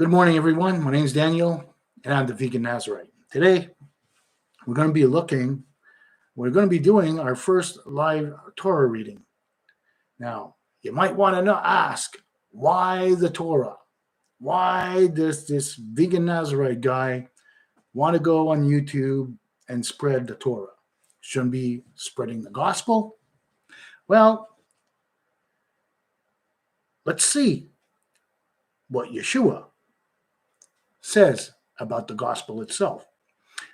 Good morning, everyone. My name is Daniel, and I'm the Vegan Nazarite. Today, we're going to be doing our first live Torah reading. Now, you might want to ask, why the Torah? Why does this Vegan Nazarite guy want to go on YouTube and spread the Torah? Shouldn't be spreading the gospel? Well, let's see what Yeshua says about the gospel itself.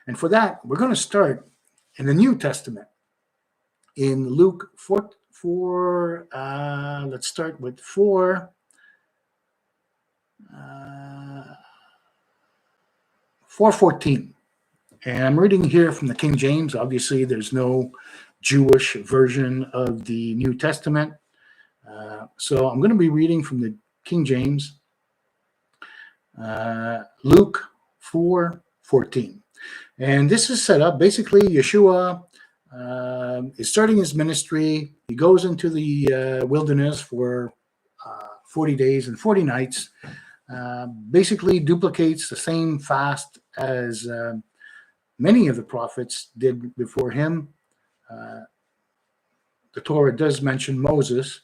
And for that, we're going to start in the New Testament in Luke 4, let's start with 4:14. And I'm reading here from the King James. Obviously, there's no Jewish version of the New Testament. So I'm going to be reading from the King James, Luke 4:14. And this is set up, basically, Yeshua is starting his ministry. He goes into the wilderness for 40 days and 40 nights, basically duplicates the same fast as many of the prophets did before him. The Torah does mention Moses,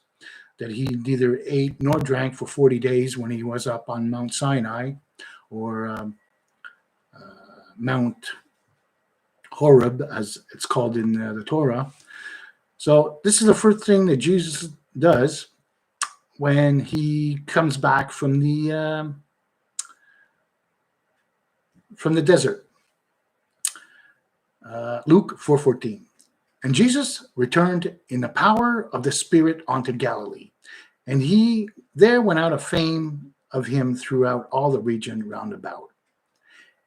that he neither ate nor drank for 40 days when he was up on Mount Sinai or Mount Horeb, as it's called in the Torah. So this is the first thing that Jesus does when he comes back from the desert. Luke 4:14. And Jesus returned in the power of the Spirit unto Galilee, and he there went out a fame of him throughout all the region round about.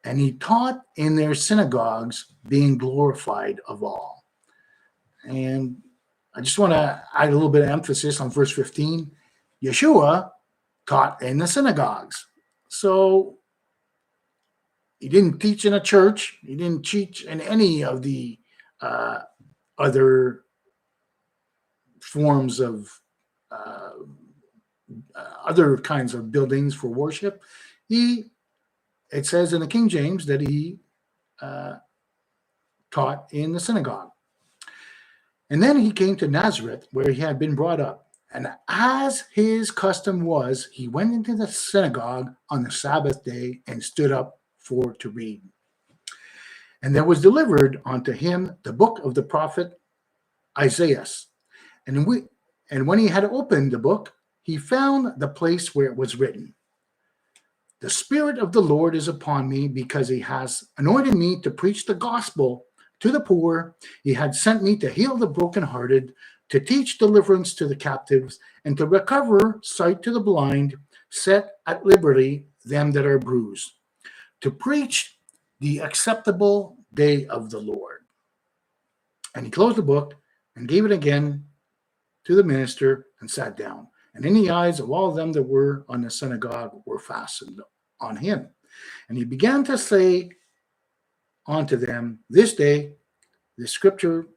And he taught in their synagogues, being glorified of all. And I just want to add a little bit of emphasis on verse 15. Yeshua taught in the synagogues. So he didn't teach in a church. He didn't teach in any of the other forms of other kinds of buildings for worship. It says in the King James that he taught in the synagogue. And then he came to Nazareth, where he had been brought up. And as his custom was, he went into the synagogue on the Sabbath day and stood up to read. And there was delivered unto him the book of the prophet Isaiah. And when he had opened the book, he found the place where it was written, The Spirit of the Lord is upon me, because he has anointed me to preach the gospel to the poor. He had sent me to heal the brokenhearted, to teach deliverance to the captives, and to recover sight to the blind, set at liberty them that are bruised, to preach the acceptable day of the Lord. And he closed the book and gave it again to the minister and sat down. And in the eyes of all of them that were on the synagogue were fastened on him. And he began to say unto them, This day the scripture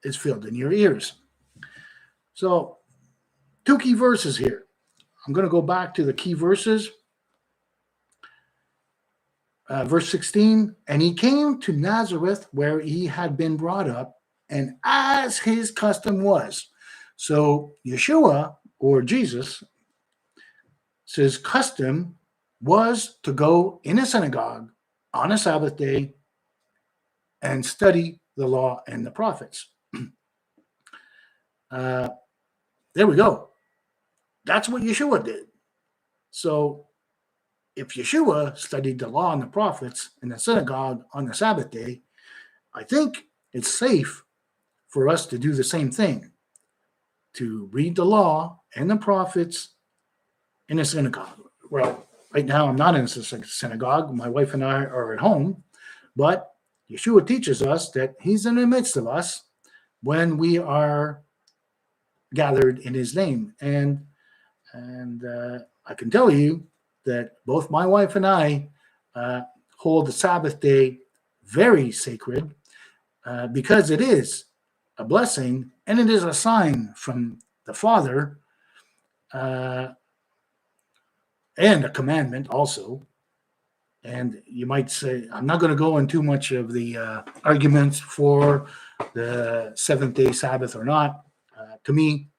is filled in your ears. So, two key verses here. I'm going to go back to the key verses. Verse 16, and he came to Nazareth, where he had been brought up, and as his custom was. So Yeshua, or Jesus, says custom was to go in a synagogue on a Sabbath day and study the law and the prophets. There we go. That's what Yeshua did. So if Yeshua studied the law and the prophets in the synagogue on the Sabbath day, I think it's safe for us to do the same thing, to read the law and the prophets in a synagogue. Well, right now I'm not in a synagogue. My wife and I are at home, but Yeshua teaches us that he's in the midst of us when we are gathered in his name. And I can tell you that both my wife and I hold the Sabbath day very sacred because it is a blessing and it is a sign from the Father and a commandment also. And you might say, I'm not going to go into much of the arguments for the seventh day Sabbath or not. To me,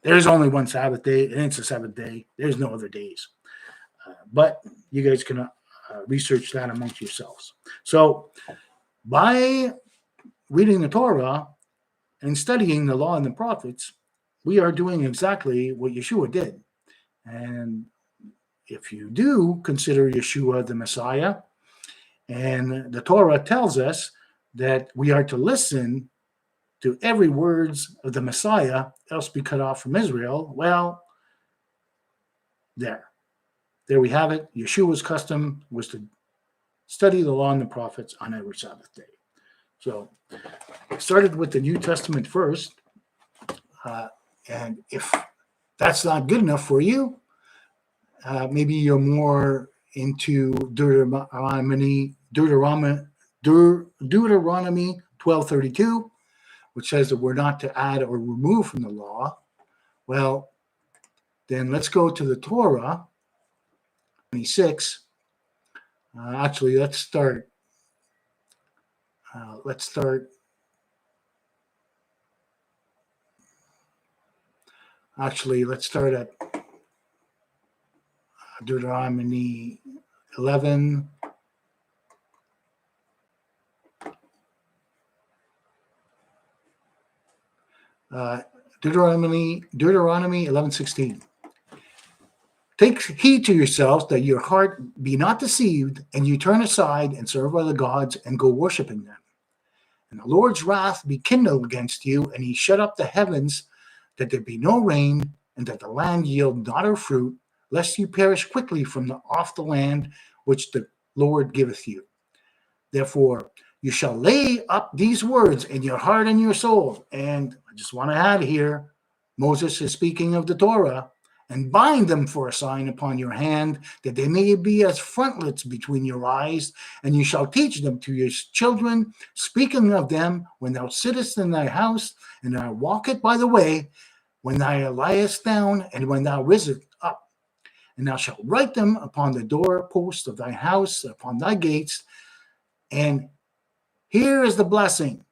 there's only one Sabbath day, and it's the seventh day. There's no other days. But you guys can research that amongst yourselves. So by reading the Torah and studying the law and the prophets, we are doing exactly what Yeshua did. And if you do consider Yeshua the Messiah, and the Torah tells us that we are to listen to every words of the Messiah, else be cut off from Israel, well, there we have it. Yeshua's custom was to study the law and the prophets on every Sabbath day. So I started with the New Testament first. And if that's not good enough for you, maybe you're more into Deuteronomy 12:32, which says that we're not to add or remove from the law. Well, then let's go to the Torah 26. Actually, let's start. Let's start at Deuteronomy 11. Deuteronomy 11:16. Take heed to yourselves that your heart be not deceived, and you turn aside and serve other gods and go worshiping them. And the Lord's wrath be kindled against you, and he shut up the heavens, that there be no rain, and that the land yield not her fruit, lest you perish quickly from off the land which the Lord giveth you. Therefore, you shall lay up these words in your heart and your soul. And I just want to add here, Moses is speaking of the Torah, and bind them for a sign upon your hand, that they may be as frontlets between your eyes, and you shall teach them to your children, speaking of them when thou sittest in thy house, and thou walkest by the way, when thou liest down, and when thou risest up. And thou shalt write them upon the doorposts of thy house, upon thy gates. And here is the blessing.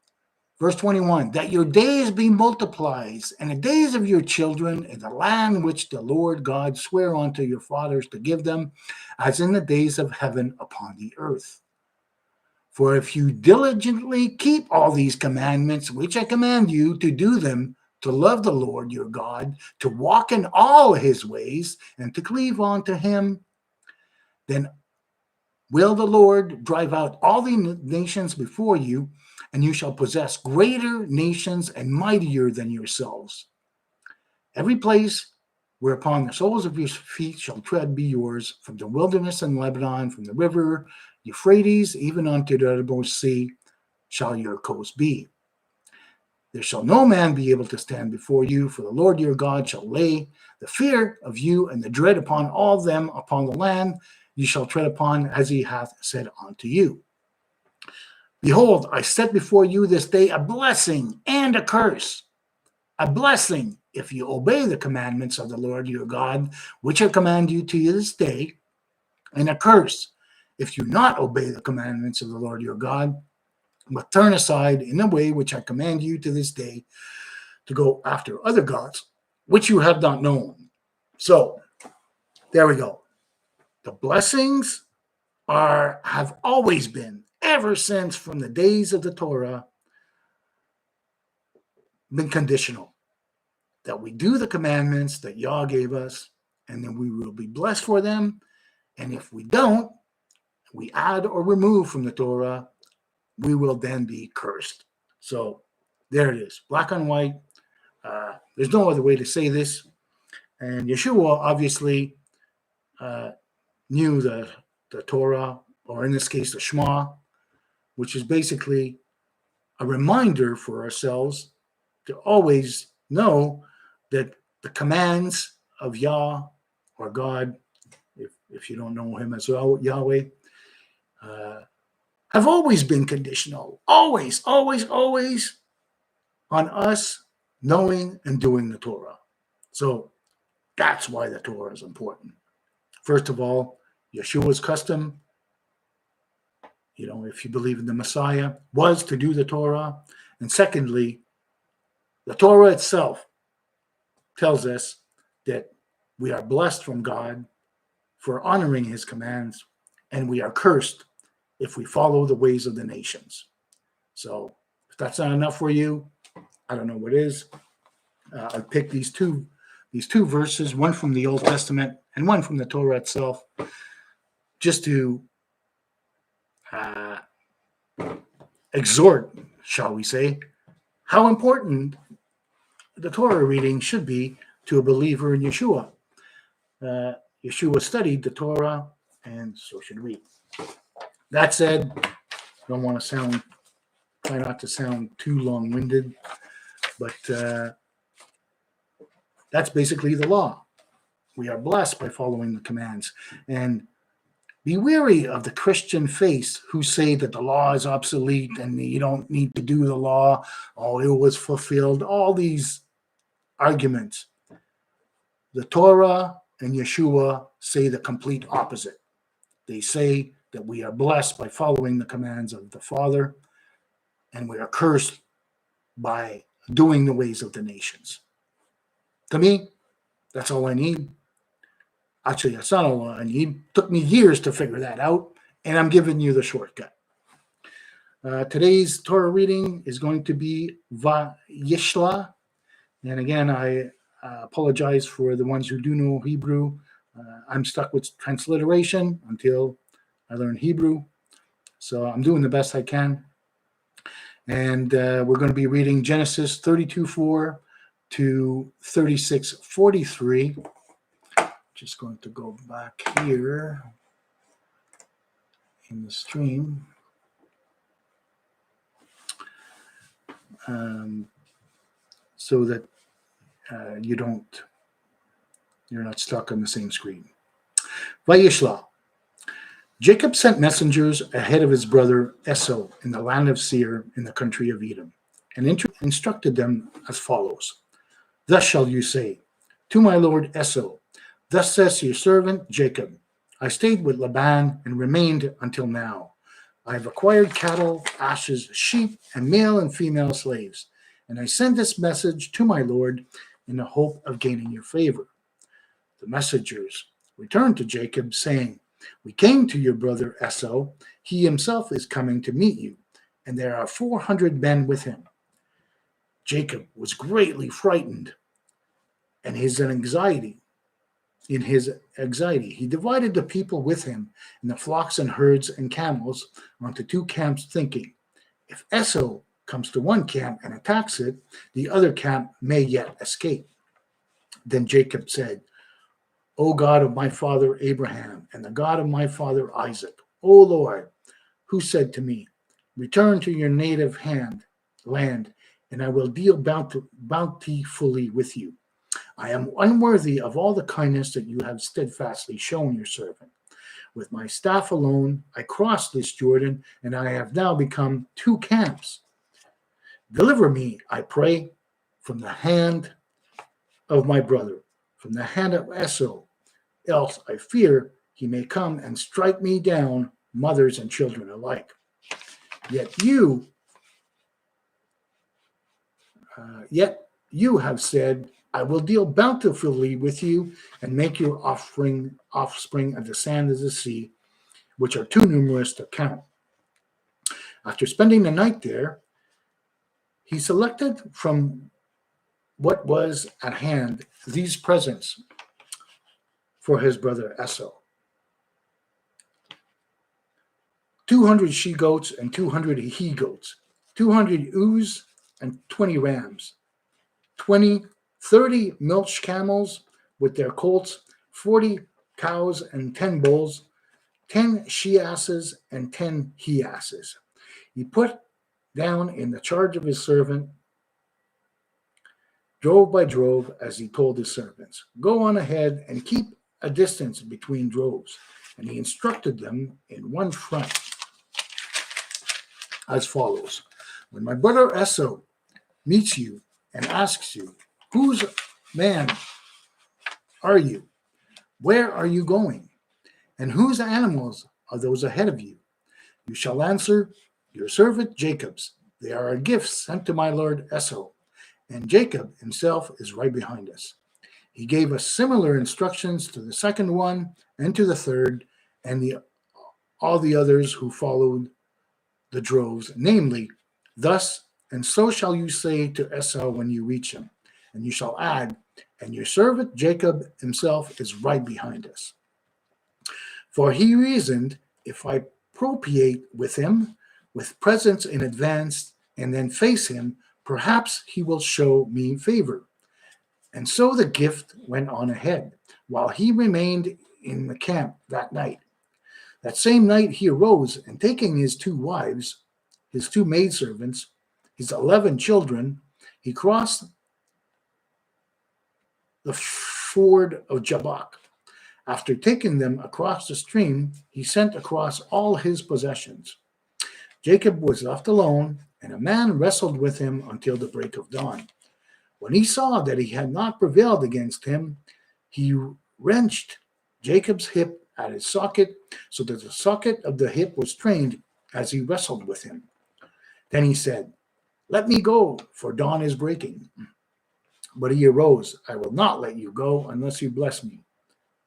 Verse 21, that your days be multiplied, and the days of your children in the land which the Lord God sware unto your fathers to give them, as in the days of heaven upon the earth. For if you diligently keep all these commandments, which I command you to do them, to love the Lord your God, to walk in all his ways, and to cleave unto him, then will the Lord drive out all the nations before you, and you shall possess greater nations and mightier than yourselves. Every place whereupon the soles of your feet shall tread be yours, from the wilderness and Lebanon, from the river Euphrates, even unto the uttermost sea, shall your coast be. There shall no man be able to stand before you, for the Lord your God shall lay the fear of you and the dread upon all them upon the land you shall tread upon, as he hath said unto you. Behold, I set before you this day a blessing and a curse. A blessing, if you obey the commandments of the Lord your God, which I command you to this day, and a curse, if you not obey the commandments of the Lord your God, but turn aside in the way which I command you to this day, to go after other gods, which you have not known. So, there we go. The blessings have always been, ever since from the days of the Torah, been conditional. That we do the commandments that Yah gave us, and then we will be blessed for them. And if we don't, we add or remove from the Torah, we will then be cursed. So there it is, black on white. There's no other way to say this. And Yeshua obviously knew the Torah, or in this case, the Shema, which is basically a reminder for ourselves to always know that the commands of Yah, or God, if you don't know him as Yahweh, have always been conditional. Always, always, always on us knowing and doing the Torah. So that's why the Torah is important. First of all, Yeshua's custom, if you believe in the Messiah, was to do the Torah. And secondly, the Torah itself tells us that we are blessed from God for honoring his commands, and we are cursed if we follow the ways of the nations. So if that's not enough for you, I don't know what is. I picked these two verses, one from the Old Testament and one from the Torah itself, just to exhort, shall we say, how important the Torah reading should be to a believer in Yeshua. Yeshua studied the Torah, and so should we. That said, I don't want to try not to sound too long-winded, but that's basically the law. We are blessed by following the commands. And be wary of the Christian faith who say that the law is obsolete and you don't need to do the law. Oh, it was fulfilled. All these arguments. The Torah and Yeshua say the complete opposite. They say that we are blessed by following the commands of the Father, and we are cursed by doing the ways of the nations. To me, that's all I need. Actually, that's not all I need. It took me years to figure that out, and I'm giving you the shortcut. Today's Torah reading is going to be Va-yishlah. And again, I apologize for the ones who do know Hebrew. I'm stuck with transliteration until I learn Hebrew. So I'm doing the best I can. And we're going to be reading Genesis 32:4 to 36:43. Just going to go back here in the stream. So that you're not stuck on the same screen. Va-yishlah. Jacob sent messengers ahead of his brother Esau in the land of Seir in the country of Edom, and instructed them as follows. Thus shall you say, to my lord Esau, thus says your servant Jacob, I stayed with Laban and remained until now. I have acquired cattle, ashes, sheep, and male and female slaves, and I send this message to my lord in the hope of gaining your favor. The messengers returned to Jacob, saying, we came to your brother Esau. He himself is coming to meet you, and there are 400 men with him. Jacob was greatly frightened, and in his anxiety, he divided the people with him and the flocks and herds and camels onto two camps, thinking, if Esau comes to one camp and attacks it, the other camp may yet escape. Then Jacob said, O God of my father Abraham and the God of my father Isaac, O Lord, who said to me, return to your native land, and I will deal bountifully with you. I am unworthy of all the kindness that you have steadfastly shown your servant. With my staff alone, I crossed this Jordan, and I have now become two camps. Deliver me, I pray, from the hand of my brother, from the hand of Esau, else I fear he may come and strike me down, mothers and children alike. Yet you have said, I will deal bountifully with you and make your offspring of the sand of the sea, which are too numerous to count. After spending the night there, he selected from what was at hand these presents for his brother Esau. 200 she-goats and 200 he-goats, 200 ewes and 20 rams, 30 milch camels with their colts, 40 cows and 10 bulls, 10 she-asses and 10 he-asses. He put down in the charge of his servant, drove by drove, as he told his servants, go on ahead and keep a distance between droves. And he instructed them in one front as follows. When my brother Esau meets you and asks you, whose man are you? Where are you going? And whose animals are those ahead of you? You shall answer, your servant Jacob's. They are a gift sent to my lord Esau, and Jacob himself is right behind us. He gave us similar instructions to the second one and to the third, and all the others who followed the droves, namely, thus and so shall you say to Esau when you reach him, and you shall add, and your servant Jacob himself is right behind us. For he reasoned, if I propitiate with him, with presents in advance, and then face him, perhaps he will show me favor. And so the gift went on ahead, while he remained in the camp that night. That same night he arose, and taking his 2 wives, his 2 maidservants, his 11 children, he crossed the ford of Jabbok. After taking them across the stream, he sent across all his possessions. Jacob was left alone, and a man wrestled with him until the break of dawn. When he saw that he had not prevailed against him, he wrenched Jacob's hip at its socket, so that the socket of the hip was strained as he wrestled with him. Then he said, "Let me go, for dawn is breaking." But he arose. "I will not let you go unless you bless me."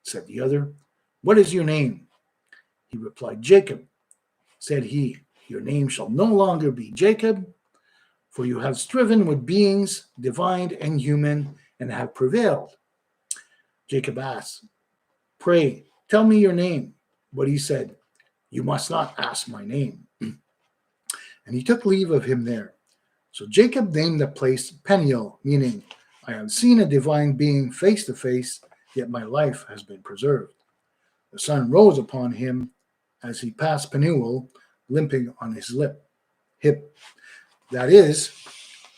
Said the other, "What is your name?" He replied, "Jacob." Said he, "Your name shall no longer be Jacob, for you have striven with beings divine and human, and have prevailed." Jacob asked, "Pray, tell me your name." But he said, "You must not ask my name." And he took leave of him there. So Jacob named the place Peniel, meaning, "I have seen a divine being face to face, yet my life has been preserved." The sun rose upon him as he passed Peniel, limping on his hip. That is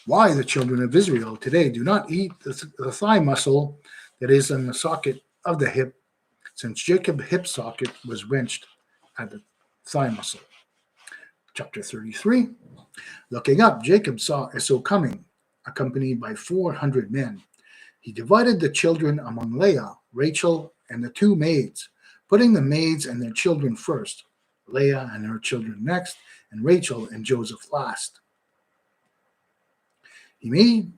why the children of Israel today do not eat the thigh muscle that is in the socket of the hip, since Jacob's hip socket was wrenched at the thigh muscle. Chapter 33. Looking up, Jacob saw Esau coming, accompanied by 400 men. He divided the children among Leah, Rachel, and the 2 maids, putting the maids and their children first, Leah and her children next, and Rachel and Joseph last. He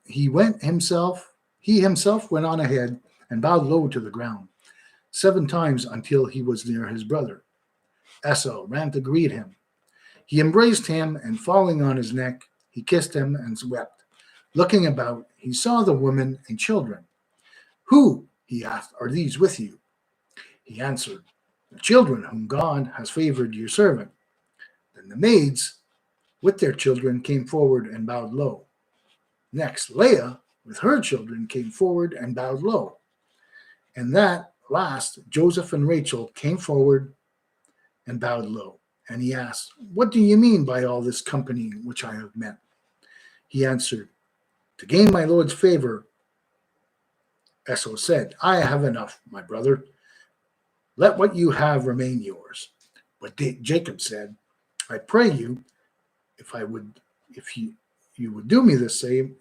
himself went on ahead and bowed low to the ground 7 times until he was near his brother. Esau ran to greet him. He embraced him, and falling on his neck, he kissed him and wept. Looking about, he saw the women and children. "Who," he asked, "are these with you?" He answered, "The children whom God has favored your servant." Then the maids with their children came forward and bowed low. Next, Leah with her children came forward and bowed low. And that last, Joseph and Rachel came forward and bowed low. And he asked, "What do you mean by all this company which I have met?" He answered, "To gain my Lord's favor." Esau said, "I have enough, my brother. Let what you have remain yours." But Jacob said, "I pray you, if you would do me the same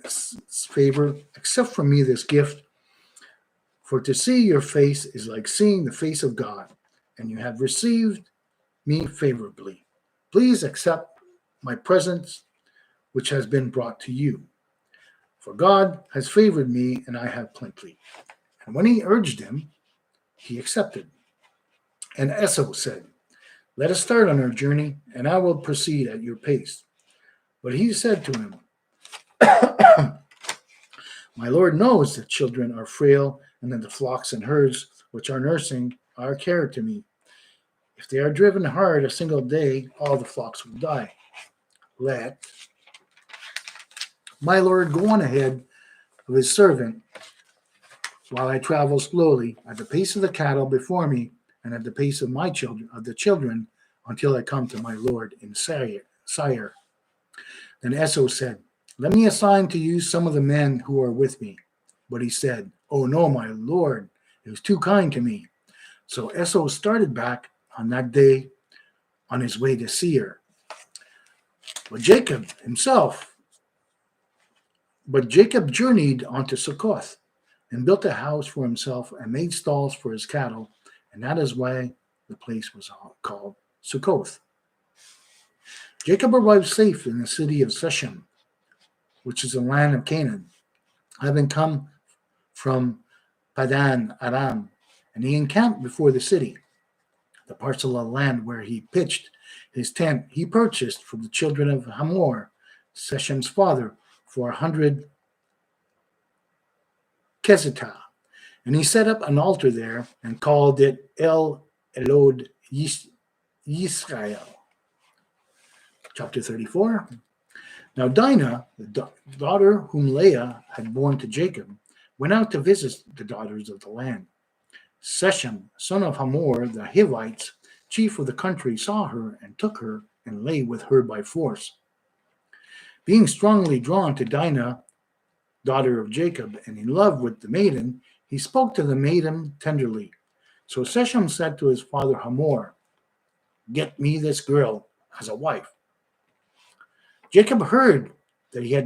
favor, accept from me this gift, for to see your face is like seeing the face of God, and you have received me favorably. Please accept my presents which has been brought to you. For God has favored me, and I have plenty." And when he urged him, he accepted. And Esau said, "Let us start on our journey, and I will proceed at your pace." But he said to him, "My Lord knows that children are frail, and that the flocks and herds which are nursing are a care to me. If they are driven hard a single day, all the flocks will die. Let my Lord go on ahead of his servant, while I travel slowly at the pace of the cattle before me, and at the pace of the children, until I come to my Lord in Seir." Then Esau said, "Let me assign to you some of the men who are with me." But he said, "Oh no, my Lord, it was too kind to me." So Esau started back on that day on his way to Seir. But Jacob journeyed on to Succoth, and built a house for himself, and made stalls for his cattle, and that is why the place was called Sukkoth. Jacob arrived safe in the city of Shechem, which is the land of Canaan, having come from Padan Aram, and he encamped before the city. The parcel of land where he pitched his tent he purchased from the children of Hamor, Shechem's father, for 100 kesitah, and he set up an altar there and called it El Elod Yisrael. Chapter 34. Now Dinah, the daughter whom Leah had borne to Jacob, went out to visit the daughters of the land. Shechem, son of Hamor, the Hivites, chief of the country, saw her and took her and lay with her by force. Being strongly drawn to Dinah, daughter of Jacob, and in love with the maiden, he spoke to the maiden tenderly. So Shechem said to his father Hamor, "Get me this girl as a wife." Jacob heard that he had